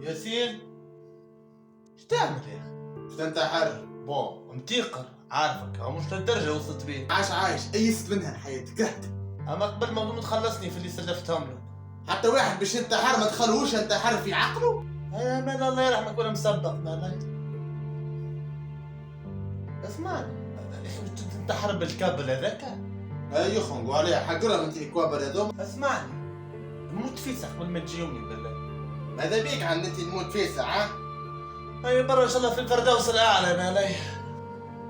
ياسين ايش تعمل يا اخي؟ اش تنتحر؟ بو متيقر عارفك هو مش للدرجة وصلت بيه. عايش ايست منها حياتي كرهت. اما قبل ما تخلصني في اللي سلفتهم لك. حتى واحد باش ينتحر ما تخلوش ينتحر في عقله. يا مال الله يرحمك ولا مسبق مالك. اسمعني يا اخي تنتحر بالكابل هذاك. اي خنقوا عليها حقرهم انت الكوابر هذوم. اسمعني نموت فيسع قبل ما تجيوني بالله. ماذا بيك عن انت تموت فيسع ها؟ هاي برا ان شاء الله في الفردوس الاعلى مالي.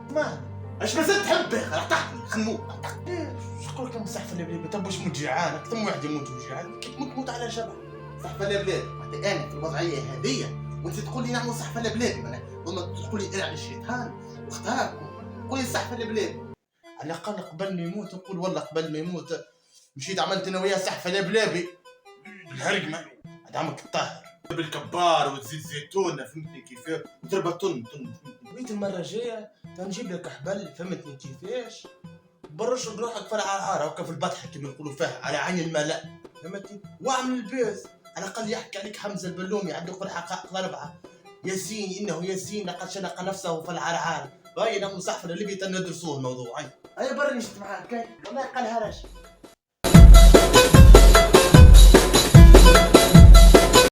اسمعني اش ما زلت تحبه راح تحكي خنوق. ايش تقول لك مسحف اللي تبوش موت جيعان كم واحد يموت جيعان كيف تموت على جبل. صحفة البلاد معناتها انا في الوضعيه هذه وانت تقول لي نعمل صحفة البلاد معناتها تقول لي العب الشيطان واختارك قول لي صحفة البلاد. على الاقل قبل ما يموت نقول والله قبل ما يموت مشيت عملت انا وياه سحفه لبلابي بالهرقمه عمك الطاهر بالكبار وتزيد زيتون فهمتني كيف وتربى طن بغيت المره الجايه تنجيب لك حبل فهمتني كيفاش برش بروحك في العرعره وكيف البطحه كما يقولوا فيها على عين الملا فهمتني واعمل البيز على الاقل يحكي عليك حمزه البلومي عنده الحقائق الاربعه. ياسين انه ياسين لقد شنق نفسه في العرعره باين انه صحفه اللي بيتندرسوه الموضوع. اي برا نشت معاك والله قال هرش.